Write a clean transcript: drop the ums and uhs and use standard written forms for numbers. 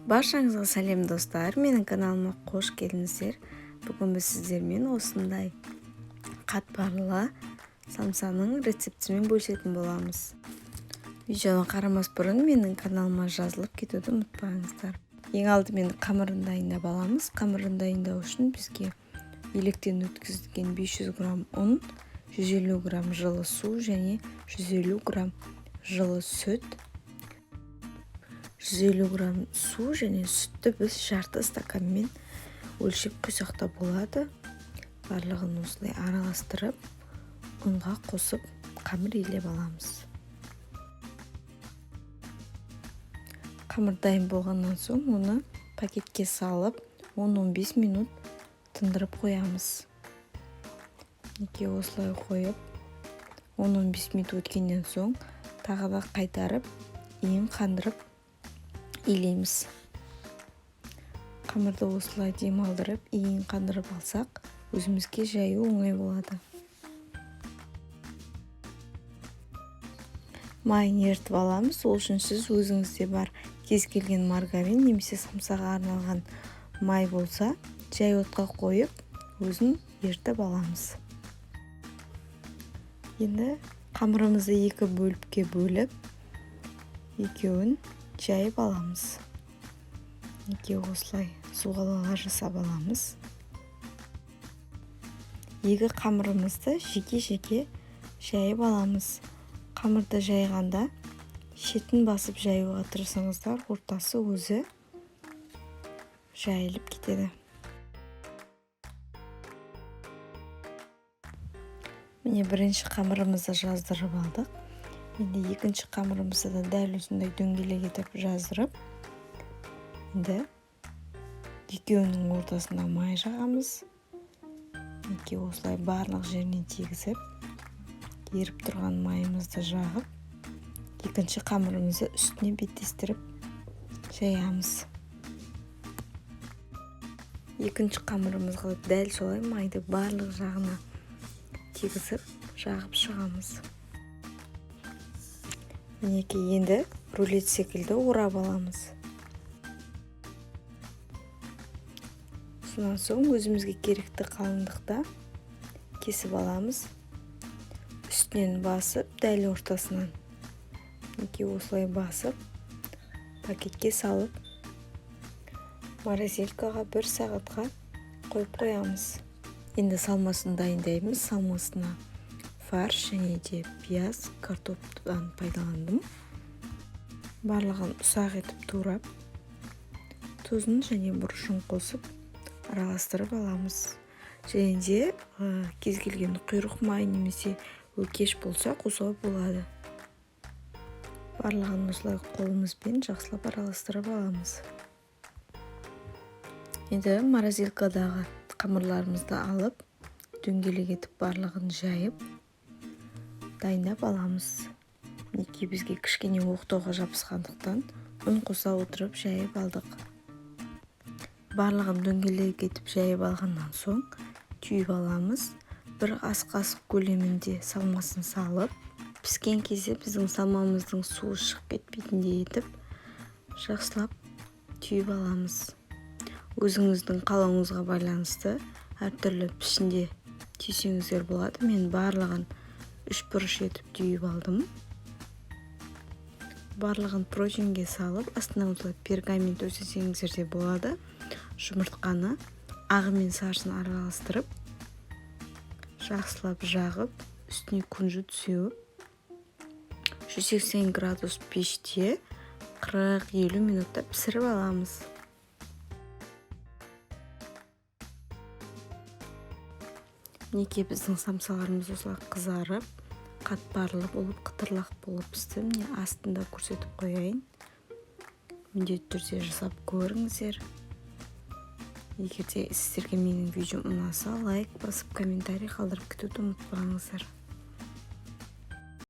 Баршаңызға сәлем достар, менің каналыма қош келдіңіздер. Бүгін біз сіздермен осындай қатпарлы самсаның рецептісімен бөлісетін боламыз. Видеоны қарамас бұрын менің каналыма жазылып кетуді ұмытпаңыздар. Ең алдымен қамырын дайындап аламыз. Қамырын дайындау үшін бізге електен өткізілген 500 грамм ұн, 150 грамм жылы су және 150 грамм жылы сүт, 150 грамм су және сүтті біз жарты стаканмен өлшеп құйсақ та болады. Барлығын осылай араластырып, ұнға қосып, қамыр илеп аламыз. Қамыр дайын болғаннан соң оны пакетке салып 10-15 минут тындырып қоямыз. Осылай қойып 10-15 минут өткеннен соң тағы да қайтарып, иін қандырып илейміз. Қамырды осылай демалдырып, иін қандырып алсақ, өзімізге жаю оңай болады. Майын ертіп аламыз. Ол үшін сіз өзіңізде бар кез келген маргарин немесе самсаға арналған май болса, жай отқа қойып, өзін ертіп аламыз. Енді қамырымызды екі бөліпке бөліп, екеуін жайып аламыз. Осылай суғалала жасап аламыз. Екі қамырымызды жеке-жеке жайып аламыз. Қамырды жайғанда шетін басып жаюға тырысыңыздар, ортасы өзі жайылып кетеді. Міне бірінші қамырымызды жаздырып алдық. Енді екінші қамырымызды да дәл осындай дөңгелек етіп жаздырып, енді екеуінің ортасына май жағамыз. Осылай барлық жеріне тигізіп, еріп тұрған майымызды жағып, екінші қамырымызды үстіне беттестіріп жаямыз. Екінші қамырымызға дәл солай майды барлық жағына тигізіп, жағып шығамыз. Енді рулет секілді орап аламыз. Сонан соң өзімізге керекті қалыңдықта кесіп аламыз. Үстінен басып, дәл ортасынан осылай басып, пакетке салып, морозилкаға 1 сағатқа қойып қоямыз. Енді салмасын дайындаймыз. Салмасына фарш және де пияз, картоптан пайдаландым. Барлығын ұсақ етіп турап, тұзын және бұрышын қосып, араластырып аламыз. Және де кез келген құйрық май немесе өкеш болса қосуға болады. Барлығын осылай қолымызбен жақсылап араластырып аламыз. Енді морозилкадағы қамырларымызды алып, дөңгелек етіп барлығын жайып, дайындап аламыз. Бізге кішкене оқтауға жабысқандықтан ұн қоса отырып жайып алдық. Барлығын дөңгелек етіп жайып алғаннан соң түйіп аламыз. Бір ас қасық көлемінде салмасын салып, піскен кезде біздің салмамыздың суы шығып кетпейтіндей етіп, жақсылап түйіп аламыз. Өзіңіздің қалауыңызға байланысты әртүрлі пішінде түйсеңіздер болады. Мен барлығын 3 бұрыш етіп түйіп алдым. Барлығын противньге салып, астына осылай пергамент төсесеңіздер де болады. Жұмыртқаны ағы мен сарысын араластырып, жақсылап жағып, үстіне күнжіт сеуіп, 180 градус пеште 40-50 минутта пісіріп аламыз. Біздің самсаларымыз осылай қызарып, қатпарлы болып, қытырлақ болып пісті. Астында көрсетіп қояйын. Міндетті түрде жасап көріңіздер. Егерде сіздерге менің видеом ұнаса, лайк басып, комментарий қалдырып кетуді ұмытпаңыздар.